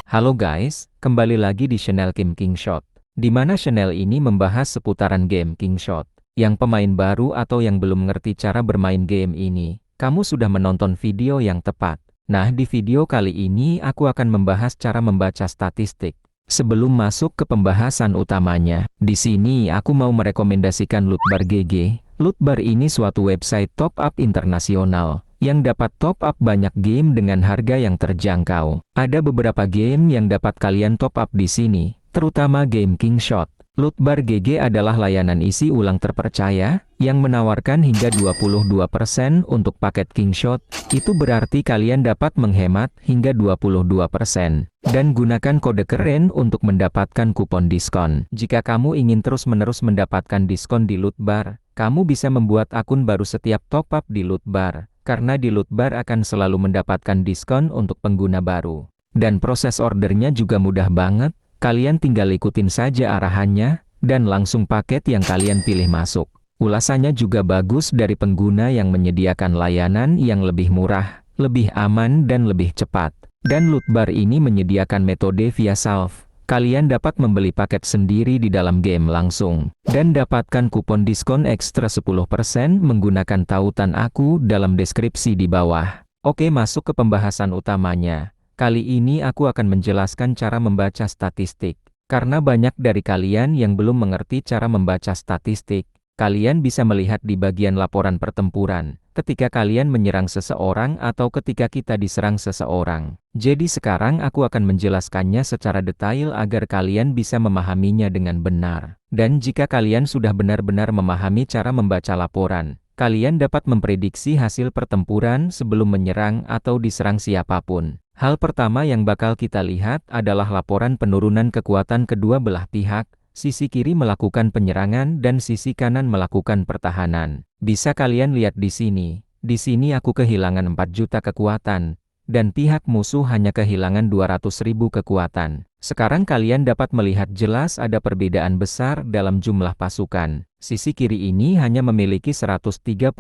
Halo guys, kembali lagi di channel Game Kingshot, di mana channel ini membahas seputaran game Kingshot. Yang pemain baru atau yang belum ngerti cara bermain game ini, kamu sudah menonton video yang tepat. Nah, di video kali ini aku akan membahas cara membaca statistik. Sebelum masuk ke pembahasan utamanya, di sini aku mau merekomendasikan Lootbar GG. Lootbar ini suatu website top up internasional yang dapat top up banyak game dengan harga yang terjangkau. Ada beberapa game yang dapat kalian top up di sini, terutama game Kingshot. Lootbar GG adalah layanan isi ulang terpercaya yang menawarkan hingga 22% untuk paket Kingshot. Itu berarti kalian dapat menghemat hingga 22%. Dan gunakan kode keren untuk mendapatkan kupon diskon. Jika kamu ingin terus-menerus mendapatkan diskon di Lootbar, kamu bisa membuat akun baru setiap top up di Lootbar. Karena di Lootbar akan selalu mendapatkan diskon untuk pengguna baru. Dan proses ordernya juga mudah banget, kalian tinggal ikutin saja arahannya, dan langsung paket yang kalian pilih masuk. Ulasannya juga bagus dari pengguna yang menyediakan layanan yang lebih murah, lebih aman dan lebih cepat. Dan Lootbar ini menyediakan metode via salve. Kalian dapat membeli paket sendiri di dalam game langsung, dan dapatkan kupon diskon ekstra 10% menggunakan tautan aku dalam deskripsi di bawah. Oke, masuk ke pembahasan utamanya. Kali ini aku akan menjelaskan cara membaca statistik. Karena banyak dari kalian yang belum mengerti cara membaca statistik, kalian bisa melihat di bagian laporan pertempuran, ketika kalian menyerang seseorang atau ketika kita diserang seseorang. Jadi sekarang aku akan menjelaskannya secara detail agar kalian bisa memahaminya dengan benar. Dan jika kalian sudah benar-benar memahami cara membaca laporan, kalian dapat memprediksi hasil pertempuran sebelum menyerang atau diserang siapapun. Hal pertama yang bakal kita lihat adalah laporan penurunan kekuatan kedua belah pihak. Sisi kiri melakukan penyerangan dan sisi kanan melakukan pertahanan. Bisa kalian lihat di sini. Di sini aku kehilangan 4 juta kekuatan, dan pihak musuh hanya kehilangan 200.000 kekuatan. Sekarang kalian dapat melihat jelas ada perbedaan besar dalam jumlah pasukan. Sisi kiri ini hanya memiliki 133.000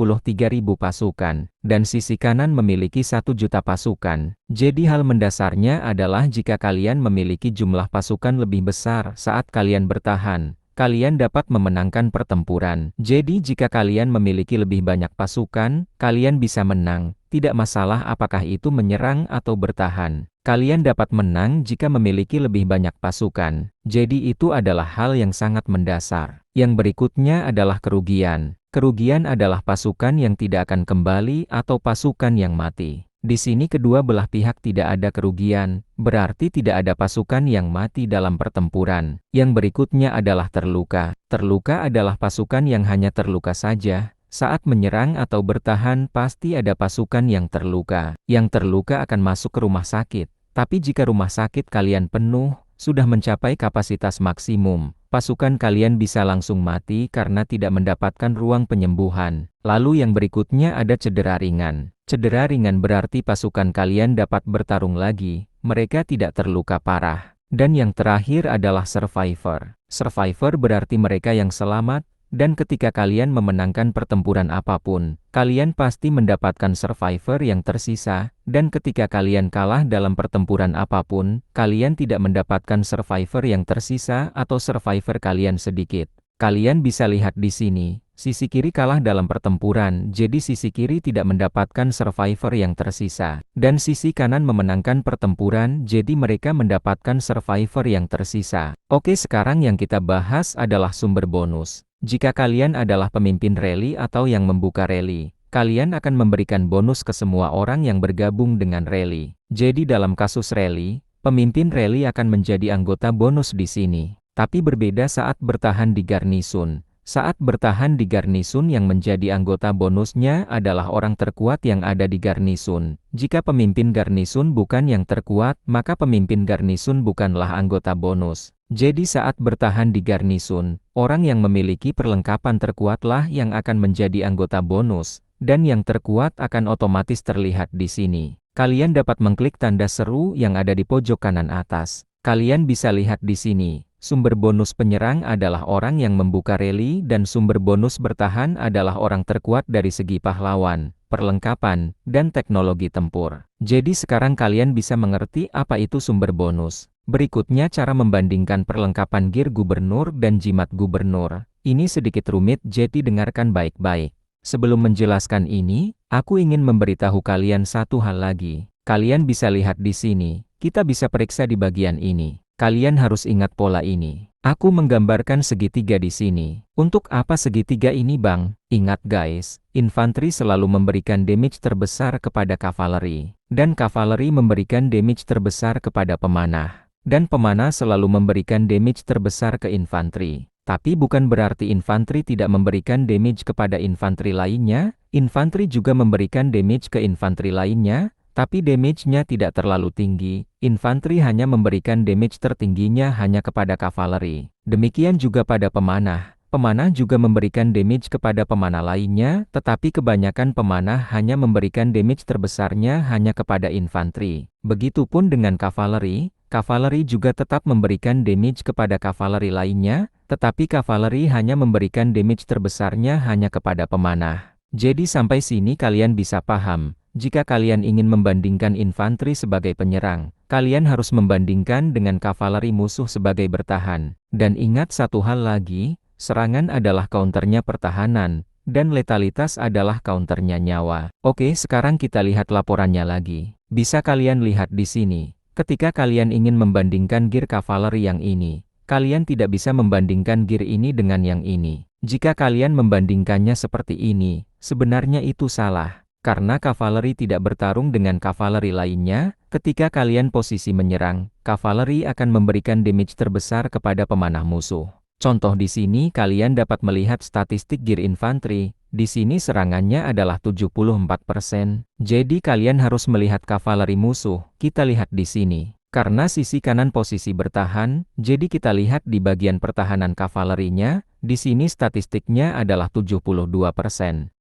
pasukan, dan sisi kanan memiliki 1 juta pasukan. Jadi hal mendasarnya adalah jika kalian memiliki jumlah pasukan lebih besar saat kalian bertahan, kalian dapat memenangkan pertempuran. Jadi jika kalian memiliki lebih banyak pasukan, kalian bisa menang. Tidak masalah apakah itu menyerang atau bertahan. Kalian dapat menang jika memiliki lebih banyak pasukan. Jadi itu adalah hal yang sangat mendasar. Yang berikutnya adalah kerugian. Kerugian adalah pasukan yang tidak akan kembali atau pasukan yang mati. Di sini kedua belah pihak tidak ada kerugian, berarti tidak ada pasukan yang mati dalam pertempuran. Yang berikutnya adalah terluka. Terluka adalah pasukan yang hanya terluka saja. Saat menyerang atau bertahan pasti ada pasukan yang terluka. Yang terluka akan masuk ke rumah sakit. Tapi jika rumah sakit kalian penuh, sudah mencapai kapasitas maksimum, pasukan kalian bisa langsung mati karena tidak mendapatkan ruang penyembuhan. Lalu yang berikutnya ada cedera ringan. Cedera ringan berarti pasukan kalian dapat bertarung lagi, mereka tidak terluka parah. Dan yang terakhir adalah survivor. Survivor berarti mereka yang selamat. Dan ketika kalian memenangkan pertempuran apapun, kalian pasti mendapatkan survivor yang tersisa. Dan ketika kalian kalah dalam pertempuran apapun, kalian tidak mendapatkan survivor yang tersisa atau survivor kalian sedikit. Kalian bisa lihat di sini, sisi kiri kalah dalam pertempuran, jadi sisi kiri tidak mendapatkan survivor yang tersisa. Dan sisi kanan memenangkan pertempuran, jadi mereka mendapatkan survivor yang tersisa. Oke, sekarang yang kita bahas adalah sumber bonus. Jika kalian adalah pemimpin rally atau yang membuka rally, kalian akan memberikan bonus ke semua orang yang bergabung dengan rally. Jadi dalam kasus rally, pemimpin rally akan menjadi anggota bonus di sini. Tapi berbeda saat bertahan di garnisun. Saat bertahan di garnisun yang menjadi anggota bonusnya adalah orang terkuat yang ada di garnisun. Jika pemimpin garnisun bukan yang terkuat, maka pemimpin garnisun bukanlah anggota bonus. Jadi saat bertahan di garnisun, orang yang memiliki perlengkapan terkuatlah yang akan menjadi anggota bonus, dan yang terkuat akan otomatis terlihat di sini. Kalian dapat mengklik tanda seru yang ada di pojok kanan atas. Kalian bisa lihat di sini. Sumber bonus penyerang adalah orang yang membuka rally dan sumber bonus bertahan adalah orang terkuat dari segi pahlawan, perlengkapan, dan teknologi tempur. Jadi sekarang kalian bisa mengerti apa itu sumber bonus. Berikutnya cara membandingkan perlengkapan gear gubernur dan jimat gubernur. Ini sedikit rumit, jadi dengarkan baik-baik. Sebelum menjelaskan ini, aku ingin memberitahu kalian satu hal lagi. Kalian bisa lihat di sini. Kita bisa periksa di bagian ini. Kalian harus ingat pola ini. Aku menggambarkan segitiga di sini. Untuk apa segitiga ini, Bang? Ingat guys, infanteri selalu memberikan damage terbesar kepada kavaleri. Dan kavaleri memberikan damage terbesar kepada pemanah. Dan pemanah selalu memberikan damage terbesar ke infanteri. Tapi bukan berarti infanteri tidak memberikan damage kepada infanteri lainnya. Infanteri juga memberikan damage ke infanteri lainnya. Tapi damage-nya tidak terlalu tinggi, infanteri hanya memberikan damage tertingginya hanya kepada kavaleri. Demikian juga pada pemanah. Pemanah juga memberikan damage kepada pemanah lainnya, tetapi kebanyakan pemanah hanya memberikan damage terbesarnya hanya kepada infanteri. Begitupun dengan kavaleri, kavaleri juga tetap memberikan damage kepada kavaleri lainnya, tetapi kavaleri hanya memberikan damage terbesarnya hanya kepada pemanah. Jadi sampai sini kalian bisa paham. Jika kalian ingin membandingkan infanteri sebagai penyerang, kalian harus membandingkan dengan kavaleri musuh sebagai bertahan. Dan ingat satu hal lagi, serangan adalah counternya pertahanan, dan letalitas adalah counternya nyawa. Oke, sekarang kita lihat laporannya lagi. Bisa kalian lihat di sini, ketika kalian ingin membandingkan gear kavaleri yang ini, kalian tidak bisa membandingkan gear ini dengan yang ini. Jika kalian membandingkannya seperti ini, sebenarnya itu salah. Karena kavaleri tidak bertarung dengan kavaleri lainnya, ketika kalian posisi menyerang, kavaleri akan memberikan damage terbesar kepada pemanah musuh. Contoh di sini kalian dapat melihat statistik gear infanteri, di sini serangannya adalah 74%. Jadi kalian harus melihat kavaleri musuh, kita lihat di sini. Karena sisi kanan posisi bertahan, jadi kita lihat di bagian pertahanan kavalerinya, di sini statistiknya adalah 72%.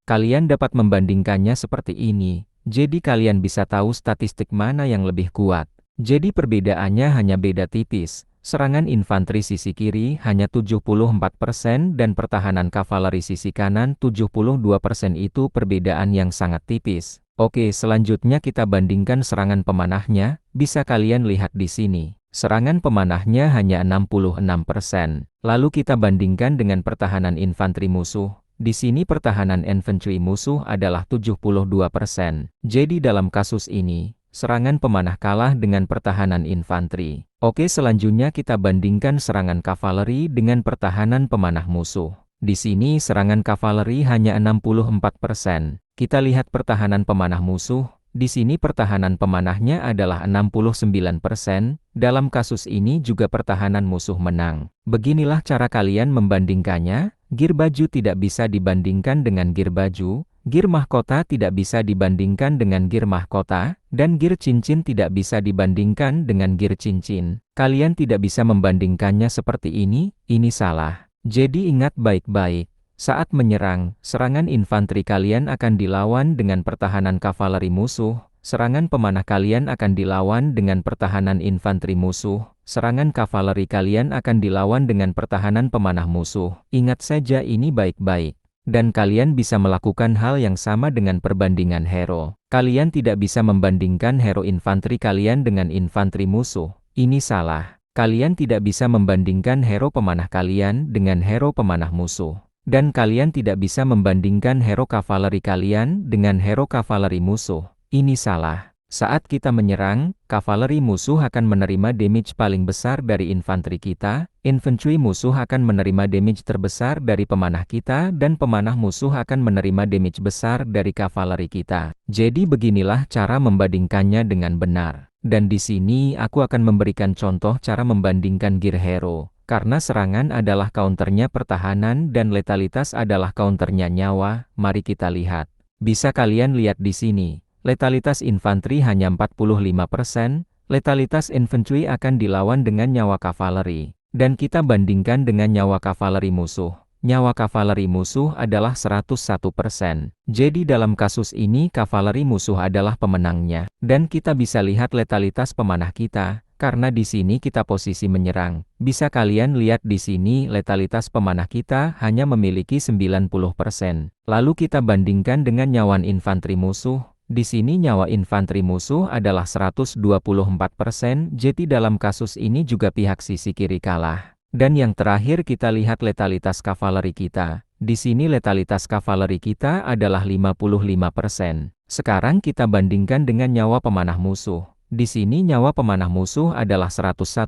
Kalian dapat membandingkannya seperti ini, jadi kalian bisa tahu statistik mana yang lebih kuat. Jadi perbedaannya hanya beda tipis. Serangan infanteri sisi kiri hanya 74% dan pertahanan kavaleri sisi kanan 72%, itu perbedaan yang sangat tipis. Oke, selanjutnya kita bandingkan serangan pemanahnya, bisa kalian lihat di sini. Serangan pemanahnya hanya 66%. Lalu kita bandingkan dengan pertahanan infanteri musuh. Di sini pertahanan infanteri musuh adalah 72%. Jadi dalam kasus ini, serangan pemanah kalah dengan pertahanan infanteri. Oke, selanjutnya kita bandingkan serangan kavaleri dengan pertahanan pemanah musuh. Di sini serangan kavaleri hanya 64%. Kita lihat pertahanan pemanah musuh. Di sini pertahanan pemanahnya adalah 69%. Dalam kasus ini juga pertahanan musuh menang. Beginilah cara kalian membandingkannya. Gear baju tidak bisa dibandingkan dengan gear baju, gear mahkota tidak bisa dibandingkan dengan gear mahkota, dan gear cincin tidak bisa dibandingkan dengan gear cincin. Kalian tidak bisa membandingkannya seperti ini salah. Jadi ingat baik-baik, saat menyerang, serangan infanteri kalian akan dilawan dengan pertahanan kavaleri musuh, serangan pemanah kalian akan dilawan dengan pertahanan infanteri musuh. Serangan kavaleri kalian akan dilawan dengan pertahanan pemanah musuh. Ingat saja ini baik-baik. Dan kalian bisa melakukan hal yang sama dengan perbandingan hero. Kalian tidak bisa membandingkan hero infanteri kalian dengan infanteri musuh. Ini salah. Kalian tidak bisa membandingkan hero pemanah kalian dengan hero pemanah musuh. Dan kalian tidak bisa membandingkan hero kavaleri kalian dengan hero kavaleri musuh. Ini salah. Saat kita menyerang, kavaleri musuh akan menerima damage paling besar dari infanteri kita, infanteri musuh akan menerima damage terbesar dari pemanah kita, dan pemanah musuh akan menerima damage besar dari kavaleri kita. Jadi beginilah cara membandingkannya dengan benar. Dan di sini aku akan memberikan contoh cara membandingkan gear hero. Karena serangan adalah counternya pertahanan dan letalitas adalah counternya nyawa, mari kita lihat. Bisa kalian lihat di sini. Letalitas infanteri hanya 45%, letalitas infanteri akan dilawan dengan nyawa kavaleri. Dan kita bandingkan dengan nyawa kavaleri musuh. Nyawa kavaleri musuh adalah 101%. Jadi dalam kasus ini kavaleri musuh adalah pemenangnya. Dan kita bisa lihat letalitas pemanah kita, karena di sini kita posisi menyerang. Bisa kalian lihat di sini letalitas pemanah kita hanya memiliki 90%. Lalu kita bandingkan dengan nyawa infanteri musuh. Di sini nyawa infanteri musuh adalah 124%, jadi dalam kasus ini juga pihak sisi kiri kalah. Dan yang terakhir kita lihat letalitas kavaleri kita. Di sini letalitas kavaleri kita adalah 55%. Sekarang kita bandingkan dengan nyawa pemanah musuh. Di sini nyawa pemanah musuh adalah 101%,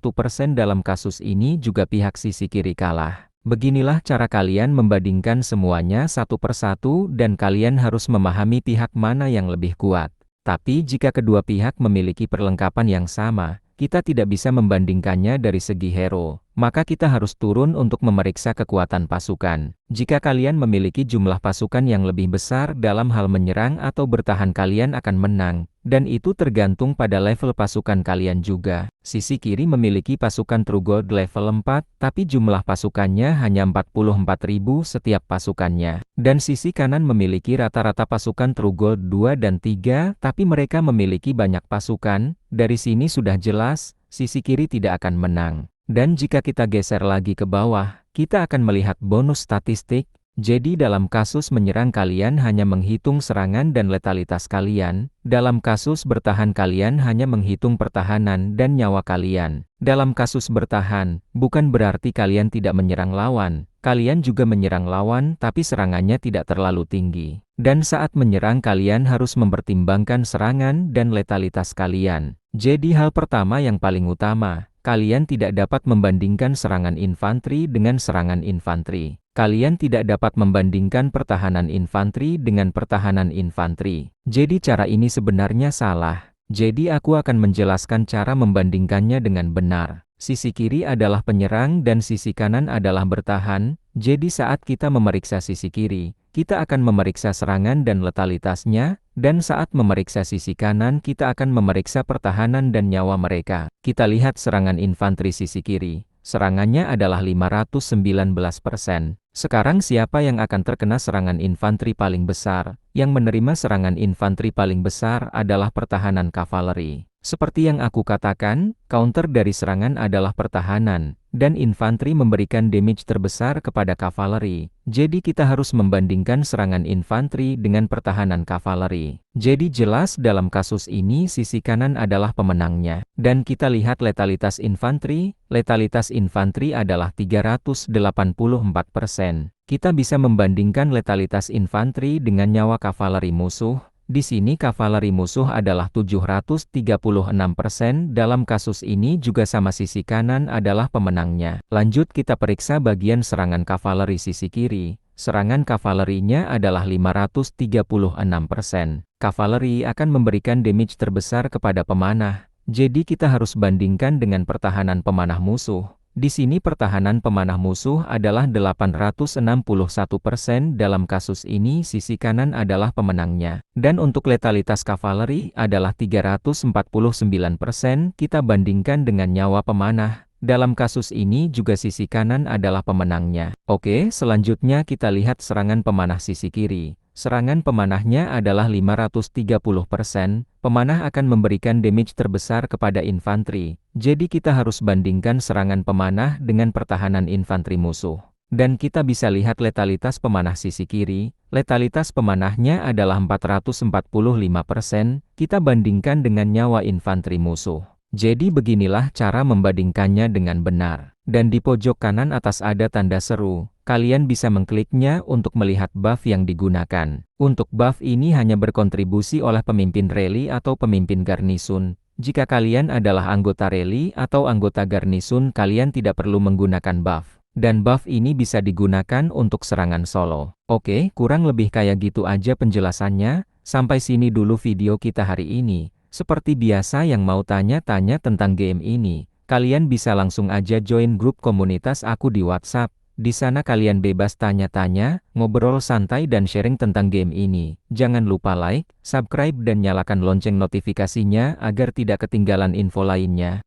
dalam kasus ini juga pihak sisi kiri kalah. Beginilah cara kalian membandingkan semuanya satu persatu dan kalian harus memahami pihak mana yang lebih kuat. Tapi jika kedua pihak memiliki perlengkapan yang sama, kita tidak bisa membandingkannya dari segi hero, maka kita harus turun untuk memeriksa kekuatan pasukan. Jika kalian memiliki jumlah pasukan yang lebih besar dalam hal menyerang atau bertahan, kalian akan menang. Dan itu tergantung pada level pasukan kalian juga. Sisi kiri memiliki pasukan True Gold level 4, tapi jumlah pasukannya hanya 44.000 setiap pasukannya. Dan sisi kanan memiliki rata-rata pasukan True Gold 2 dan 3, tapi mereka memiliki banyak pasukan. Dari sini sudah jelas, sisi kiri tidak akan menang. Dan jika kita geser lagi ke bawah, kita akan melihat bonus statistik. Jadi dalam kasus menyerang kalian hanya menghitung serangan dan letalitas kalian, dalam kasus bertahan kalian hanya menghitung pertahanan dan nyawa kalian. Dalam kasus bertahan, bukan berarti kalian tidak menyerang lawan, kalian juga menyerang lawan tapi serangannya tidak terlalu tinggi. Dan saat menyerang kalian harus mempertimbangkan serangan dan letalitas kalian. Jadi hal pertama yang paling utama, kalian tidak dapat membandingkan serangan infanteri dengan serangan infanteri. Kalian tidak dapat membandingkan pertahanan infanteri dengan pertahanan infanteri. Jadi cara ini sebenarnya salah. Jadi aku akan menjelaskan cara membandingkannya dengan benar. Sisi kiri adalah penyerang dan sisi kanan adalah bertahan. Jadi saat kita memeriksa sisi kiri, kita akan memeriksa serangan dan letalitasnya. Dan saat memeriksa sisi kanan, kita akan memeriksa pertahanan dan nyawa mereka. Kita lihat serangan infanteri sisi kiri. Serangannya adalah 519%. Sekarang siapa yang akan terkena serangan infanteri paling besar? Yang menerima serangan infanteri paling besar adalah pertahanan kavaleri. Seperti yang aku katakan, counter dari serangan adalah pertahanan, dan infanteri memberikan damage terbesar kepada kavaleri. Jadi kita harus membandingkan serangan infanteri dengan pertahanan kavaleri. Jadi jelas dalam kasus ini sisi kanan adalah pemenangnya. Dan kita lihat letalitas infanteri adalah 384%. Kita bisa membandingkan letalitas infanteri dengan nyawa kavaleri musuh. Di sini kavaleri musuh adalah 736%, dalam kasus ini juga sama sisi kanan adalah pemenangnya. Lanjut kita periksa bagian serangan kavaleri sisi kiri. Serangan kavalerinya adalah 536%. Kavaleri akan memberikan damage terbesar kepada pemanah. Jadi kita harus bandingkan dengan pertahanan pemanah musuh. Di sini pertahanan pemanah musuh adalah 861%, dalam kasus ini sisi kanan adalah pemenangnya. Dan untuk letalitas kavaleri adalah 349%, kita bandingkan dengan nyawa pemanah. Dalam kasus ini juga sisi kanan adalah pemenangnya. Oke, selanjutnya kita lihat serangan pemanah sisi kiri. Serangan pemanahnya adalah 530%, pemanah akan memberikan damage terbesar kepada infanteri. Jadi kita harus bandingkan serangan pemanah dengan pertahanan infanteri musuh. Dan kita bisa lihat letalitas pemanah sisi kiri, letalitas pemanahnya adalah 445%, kita bandingkan dengan nyawa infanteri musuh. Jadi beginilah cara membandingkannya dengan benar. Dan di pojok kanan atas ada tanda seru. Kalian bisa mengkliknya untuk melihat buff yang digunakan. Untuk buff ini hanya berkontribusi oleh pemimpin rally atau pemimpin garnisun. Jika kalian adalah anggota rally atau anggota garnisun, kalian tidak perlu menggunakan buff. Dan buff ini bisa digunakan untuk serangan solo. Oke, kurang lebih kayak gitu aja penjelasannya. Sampai sini dulu video kita hari ini. Seperti biasa yang mau tanya-tanya tentang game ini, kalian bisa langsung aja join grup komunitas aku di WhatsApp. Di sana kalian bebas tanya-tanya, ngobrol santai dan sharing tentang game ini. Jangan lupa like, subscribe dan nyalakan lonceng notifikasinya agar tidak ketinggalan info lainnya.